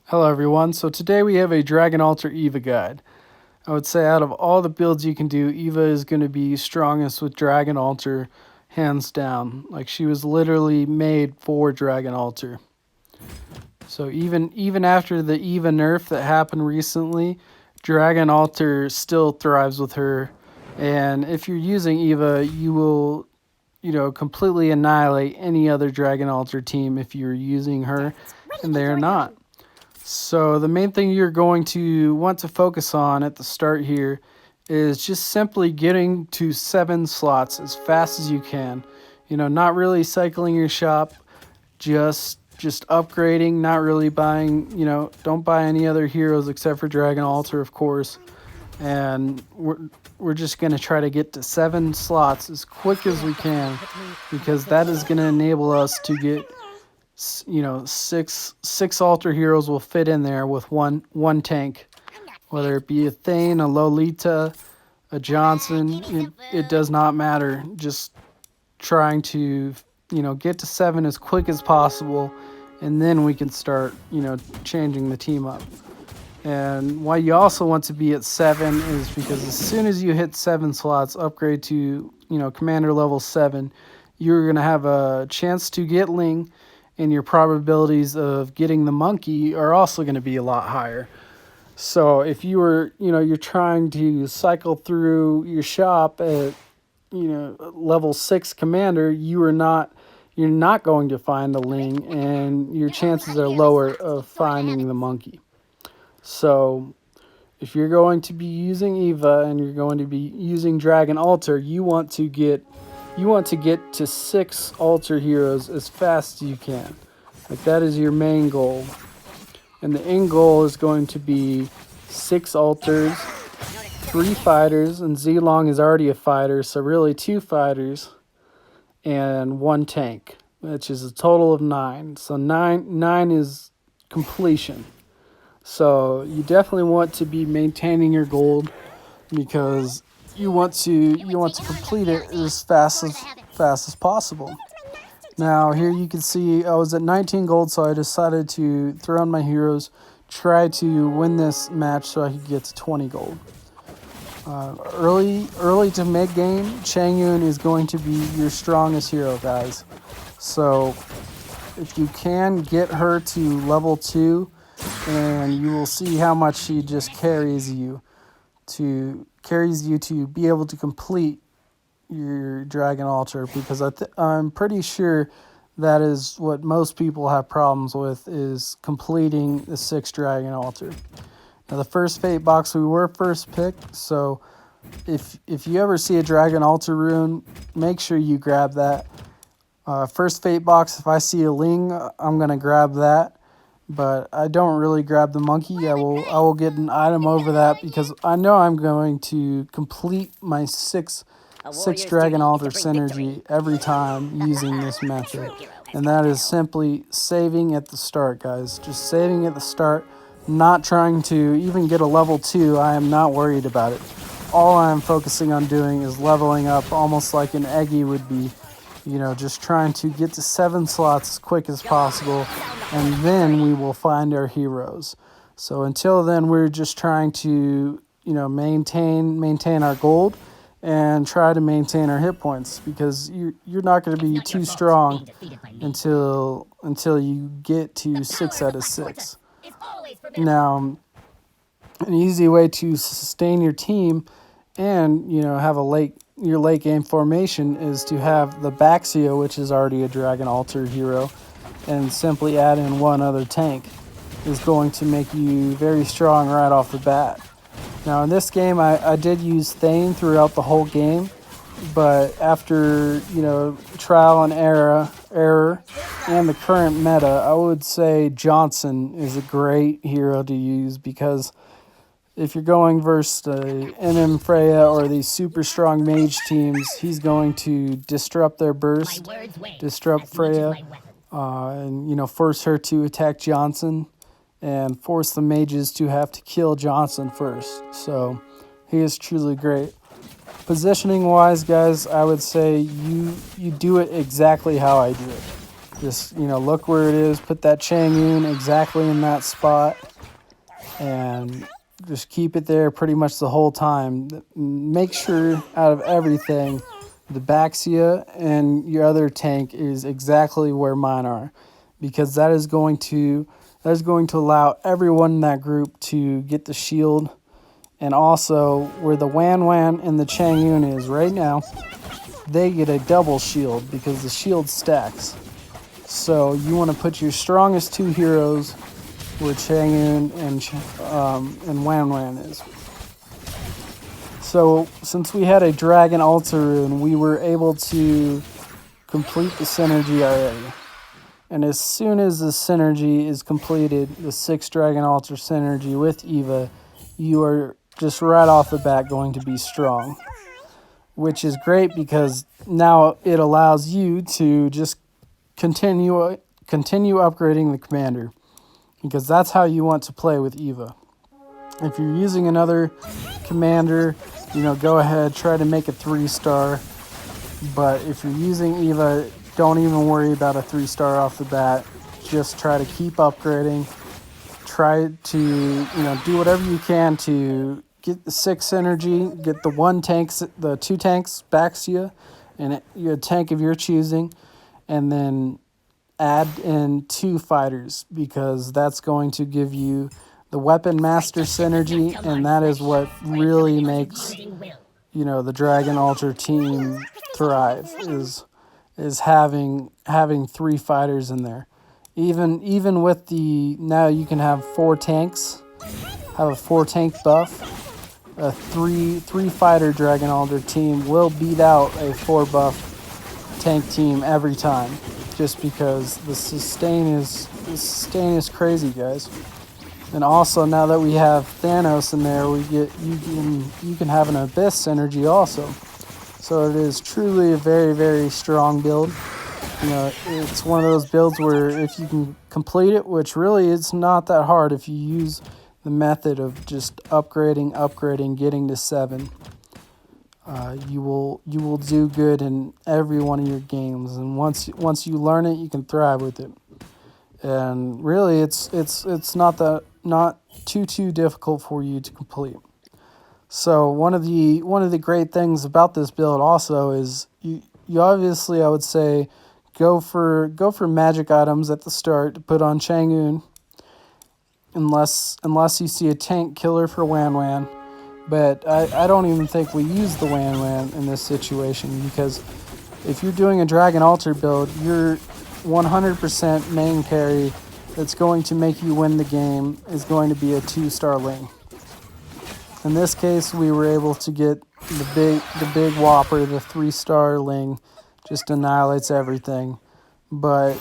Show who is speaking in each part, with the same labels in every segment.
Speaker 1: Hello everyone, so today we have a Dragon Alter Eva guide. I would say out of all the builds you can do, Eva is going to be strongest with Dragon Alter, hands down. Like, she was literally made for Dragon Alter. So even after the Eva nerf that happened recently, Dragon Alter still thrives with her. And if you're using Eva, you will, completely annihilate any other Dragon Alter team if you're using her, and they're not. So the main thing you're going to want to focus on at the start here is just simply getting to 7 slots as fast as you can. Not really cycling your shop, just upgrading, not really buying, don't buy any other heroes except for Dragon Alter, of course. And we're just going to try to get to 7 slots as quick as we can, because that is going to enable us to get six alter heroes will fit in there with one tank, whether it be a Thane, a Lolita, a Johnson. It does not matter. Just trying to get to 7 as quick as possible, and then we can start changing the team up. And why you also want to be at 7 is because as soon as you hit 7 slots, upgrade to commander level 7, you're going to have a chance to get Ling, and your probabilities of getting the monkey are also going to be a lot higher. So if you were, you're trying to cycle through your shop at, level 6 commander, you're not going to find a Ling, and your chances are lower of finding the monkey. So if you're going to be using Eva and you're going to be using Dragon Alter, you want to get to 6 alter heroes as fast as you can. Like, that is your main goal. And the end goal is going to be 6 alters, 3 fighters, and Zilong is already a fighter, so really 2 fighters and 1 tank, which is a total of 9. So 9 is completion. So you definitely want to be maintaining your gold, because you want to complete it as fast as possible. Now here you can see I was at 19 gold, so I decided to throw in my heroes, try to win this match so I could get to 20 gold. Early to mid game, Chang Yun is going to be your strongest hero, guys. So if you can get her to level 2, and you will see how much she just carries you to be able to complete your Dragon Alter, because I'm pretty sure that is what most people have problems with, is completing the 6 Dragon Alter. Now, the first Fate box, we were first picked, so if you ever see a Dragon Alter rune, make sure you grab that. First Fate box, if I see a Ling, I'm going to grab that. But I don't really grab the monkey. I will get an item over that, because I know I'm going to complete my 6 Dragon Alter synergy every time using this method. And that is simply saving at the start, guys. Just saving at the start, not trying to even get a level 2. I am not worried about it. All I'm focusing on doing is leveling up, almost like an Eggy would be. Just trying to get to 7 slots as quick as possible, and then we will find our heroes. So until then, we're just trying to, maintain our gold and try to maintain our hit points, because you're not going to be too strong until you get to 6 out of 6. Now, an easy way to sustain your team and have your late game formation is to have the Baxio, which is already a Dragon Alter hero, and simply add in 1 other tank is going to make you very strong right off the bat. Now in this game, I did use Thane throughout the whole game, but after trial and error and the current meta, I would say Johnson is a great hero to use, because if you're going versus MM Freya or these super strong mage teams, he's going to disrupt their burst, disrupt Freya, and force her to attack Johnson, and force the mages to have to kill Johnson first. So he is truly great. Positioning wise, guys, I would say you do it exactly how I do it. Just, look where it is. Put that Changyun exactly in that spot. And just keep it there pretty much the whole time. Make sure out of everything, the Baxia and your other tank is exactly where mine are. Because that is going to allow everyone in that group to get the shield. And also, where the Wan Wan and the Changyun is right now, they get a double shield because the shield stacks. So you want to put your strongest two heroes where Changyun and Wan Wan is. So since we had a Dragon Alter Rune, we were able to complete the synergy already. And as soon as the synergy is completed, the 6 Dragon Altar synergy with Eva, you are just right off the bat going to be strong. Which is great because now it allows you to just continue upgrading the commander. Because that's how you want to play with Eva. If you're using another commander, go ahead, try to make a 3-star. But if you're using Eva, don't even worry about a 3-star off the bat. Just try to keep upgrading. Try to, do whatever you can to get the 6 synergy, get the 2 tanks, Baxia, and your tank of your choosing, and then add in 2 fighters, because that's going to give you the Weapon Master synergy, and that is what really makes, the Dragon Altar team thrive, is having 3 fighters in there. Even with now you can have 4 tanks, have a 4 tank buff. A 3 fighter Dragon Altar team will beat out a 4 buff tank team every time, just because the sustain is crazy, guys. And also, now that we have Thanos in there, you can have an Abyss synergy also. So it is truly a very, very strong build. It's one of those builds where if you can complete it, which really it's not that hard if you use the method of just upgrading, getting to 7, you will do good in every one of your games. And once you learn it, you can thrive with it. And really, it's not too difficult for you to complete. So one of the great things about this build also is you obviously, I would say, go for magic items at the start to put on Changyun, unless you see a tank killer for Wan Wan. But I don't even think we use the Wan Wan in this situation, because if you're doing a Dragon Altar build, you're 100% main carry that's going to make you win the game is going to be a 2-star Ling. In this case, we were able to get the big whopper, the 3-star Ling, just annihilates everything. But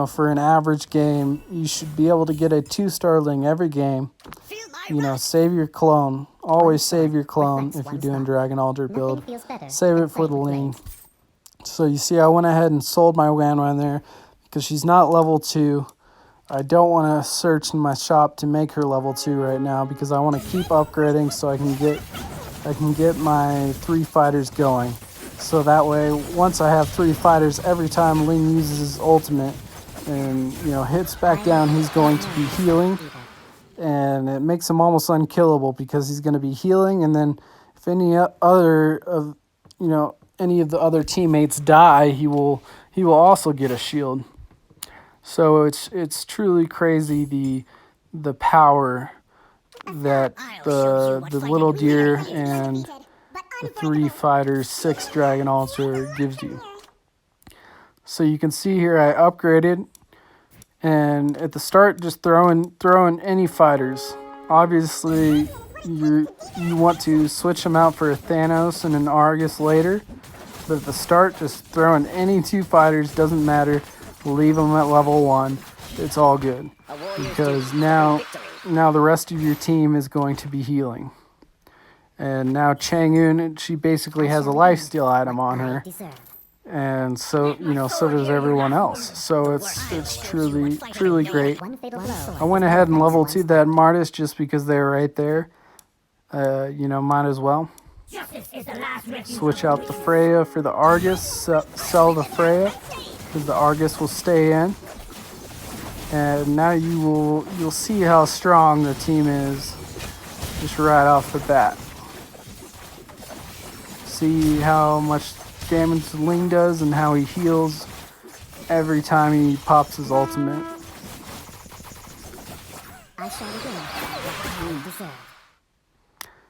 Speaker 1: for an average game, you should be able to get a 2-star Ling every game. Save your clone. Always save your clone if you're doing Dragon Altar build. Save it for the Ling. So you see, I went ahead and sold my Wan Wan there because she's not level 2. I don't want to search in my shop to make her level 2 right now, because I want to keep upgrading so I can get my 3 fighters going. So that way, once I have 3 fighters, every time Ling uses his ultimate and hits back down, he's going to be healing, and it makes him almost unkillable because he's going to be healing. And then if any of the other teammates die, he will also get a shield. So it's truly crazy the power that the little deer and the 3 fighters, 6 Dragon Altar gives you. So you can see here I upgraded, and at the start just throwing any fighters. Obviously you want to switch them out for a Thanos and an Argus later, but at the start just throwing any 2 fighters, doesn't matter. Leave them at level 1. It's all good, because now the rest of your team is going to be healing. And now Changyun, she basically has a lifesteal item on her, and so so does everyone else. So it's truly great. I went ahead and level 2'd that Martis just because they were right there. Might as well. Switch out the Freya for the Argus, sell the Freya. because the Argus will stay in. And now you'll see how strong the team is just right off the bat. See how much damage Ling does and how he heals every time he pops his ultimate.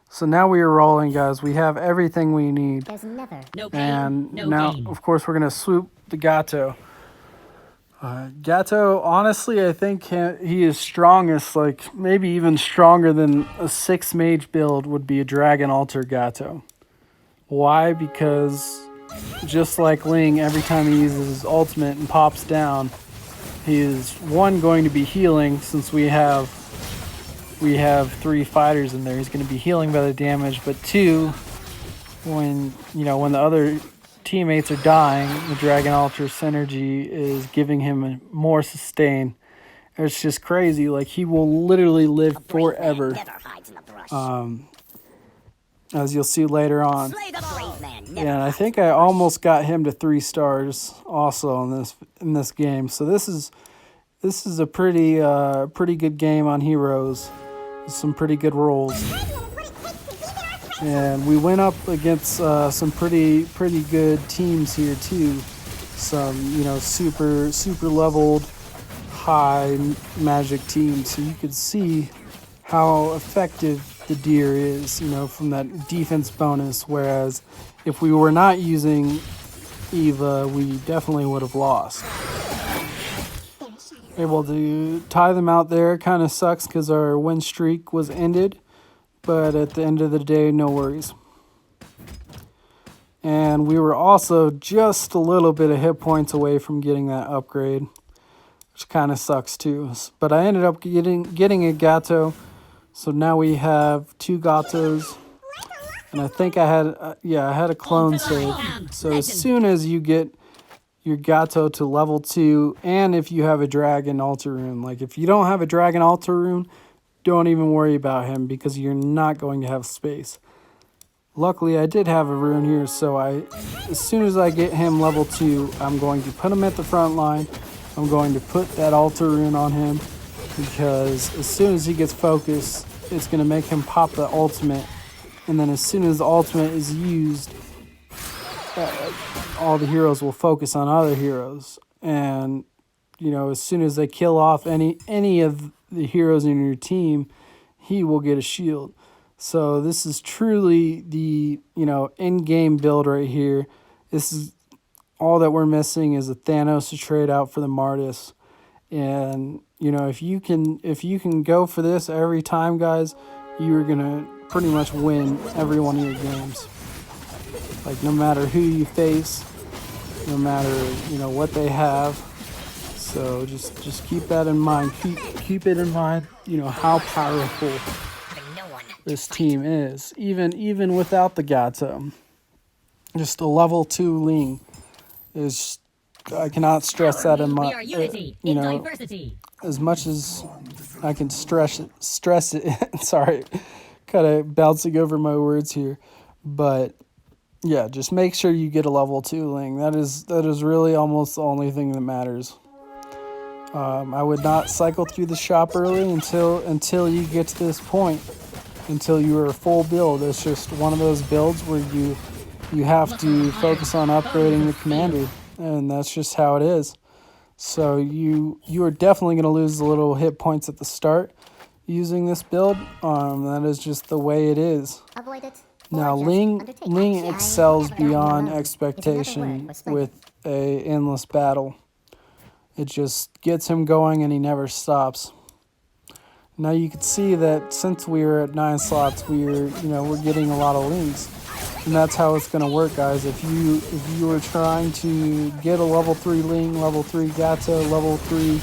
Speaker 1: So now we are rolling, guys. We have everything we need. And now, of course, we're going to swoop the Gato. Gato, honestly, I think he is strongest, like maybe even stronger than a 6 mage build would be a Dragon Alter Gato. Why? Because just like Ling, every time he uses his ultimate and pops down, he is one going to be healing since we have 3 fighters in there. He's going to be healing by the damage, but 2, when the other teammates are dying, the Dragon Alter synergy is giving him more sustain. It's just crazy. Like, he will literally live forever. As you'll see later on. And I think I almost got him to 3 stars also in this game. So this is a pretty good game on heroes. Some pretty good rolls. And we went up against some pretty good teams here too. Some super leveled high magic teams. So you could see how effective the deer is, from that defense bonus. Whereas if we were not using Eva, we definitely would have lost. Able to tie them out there kind of sucks because our win streak was ended. But at the end of the day, no worries. And we were also just a little bit of hit points away from getting that upgrade, which kind of sucks too. But I ended up getting a Gato, so now we have 2 Gatos. And I think I had a clone save. So as soon as you get your Gato to level 2, and if you have a Dragon Alter rune, like if you don't have a Dragon Alter rune, don't even worry about him because you're not going to have space. Luckily, I did have a rune here, so as soon as I get him level 2, I'm going to put him at the front line. I'm going to put that Alter rune on him because as soon as he gets focused, it's going to make him pop the ultimate. And then as soon as the ultimate is used, all the heroes will focus on other heroes. And, as soon as they kill off any of the heroes in your team, he will get a shield. So this is truly the in-game build right here. This is all that we're missing is a Thanos to trade out for the Martis. And if you can go for this every time, guys, you're gonna pretty much win every one of your games. Like, no matter who you face, no matter what they have. So just keep that in mind. Keep it in mind, how powerful this team is. Even without the Gato. Just a level 2 Ling is, I cannot stress that in my as much as I can stress it. Sorry, kind of bouncing over my words here. But yeah, just make sure you get a level 2 Ling. That is really almost the only thing that matters. I would not cycle through the shop early until you get to this point, until you are full build. It's just one of those builds where you have to focus on upgrading the commander, and that's just how it is. So you are definitely going to lose a little hit points at the start using this build. That is just the way it is. Now Ling excels beyond expectation with a endless battle. It just gets him going and he never stops. Now you can see that since we were at 9 slots, we're getting a lot of Lings. And that's how it's going to work, guys. If you are trying to get a level 3 Ling, level 3 Gato, level 3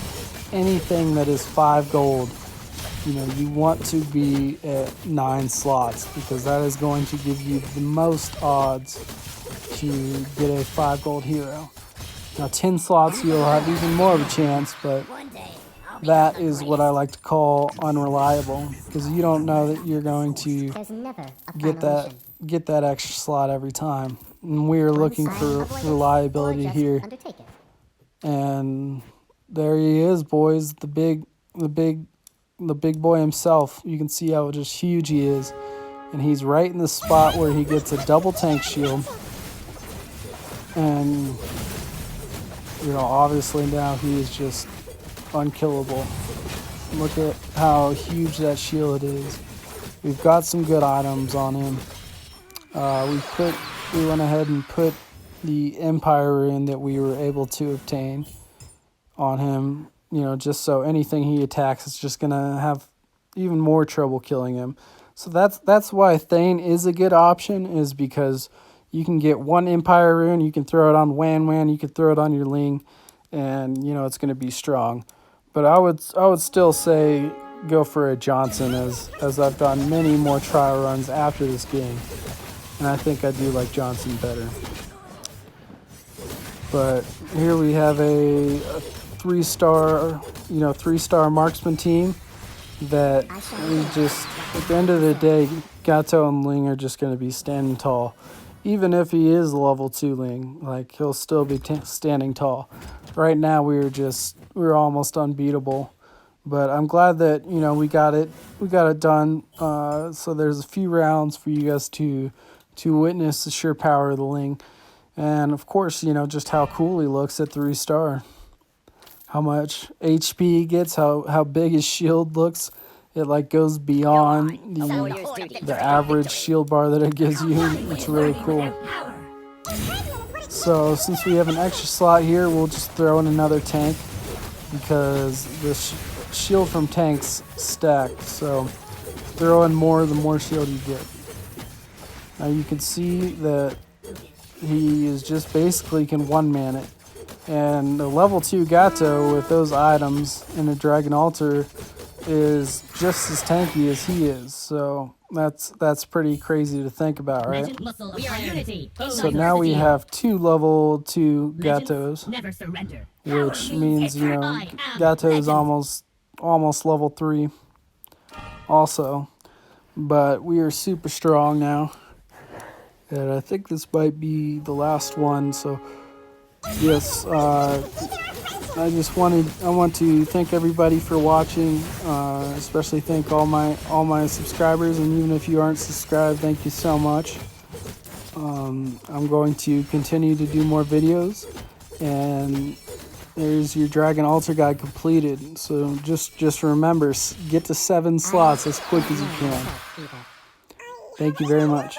Speaker 1: anything that is 5 gold, you want to be at 9 slots because that is going to give you the most odds to get a 5 gold hero. Now 10 slots you'll have even more of a chance, but that is what I like to call unreliable because you don't know that you're going to get that extra slot every time. And we are looking for reliability here. And there he is, boys. The big boy himself. You can see how just huge he is. And he's right in the spot where he gets a double tank shield. And, you know, obviously now he is just unkillable. Look at how huge that shield is. We've got some good items on him. We went ahead and put the Empire rune that we were able to obtain on him, you know, just so anything he attacks is just gonna have even more trouble killing him. So that's why Thane is a good option, is because you can get one Empire rune, you can throw it on Wan, you can throw it on your Ling, and you know it's gonna be strong. But I would still say go for a Johnson, as I've done many more trial runs after this game, and I think I do like Johnson better. But here we have a 3-star, you know, 3-star marksman team that is just, at the end of the day, Gato and Ling are just going to be standing tall. Even if he is level 2 Ling, like, he'll still be standing tall. Right now we're almost unbeatable. But I'm glad that, you know, we got it done. So there's a few rounds for you guys to witness the sheer power of the Ling. And of course, you know, just how cool he looks at 3-star. How much HP he gets, how big his shield looks. It like goes beyond the average shield bar that it gives you. It's really cool. So since we have an extra slot here, we'll just throw in another tank, because the shield from tanks stack. So throw in more, the more shield you get. Now you can see that he is just basically can one-man it. And the level 2 Gato with those items in a Dragon Altar is just as tanky as he is. So that's pretty crazy to think about, right? So now we have 2 level 2 Gatos, which means, you know, Gato is almost level 3 also. But we are super strong now. And I think this might be the last one, so yes, I want to thank everybody for watching, especially thank all my subscribers, and even if you aren't subscribed, thank you so much. I'm going to continue to do more videos, and there's your Dragon Altar guide completed. So just remember, get to 7 slots as quick as you can. Thank you very much.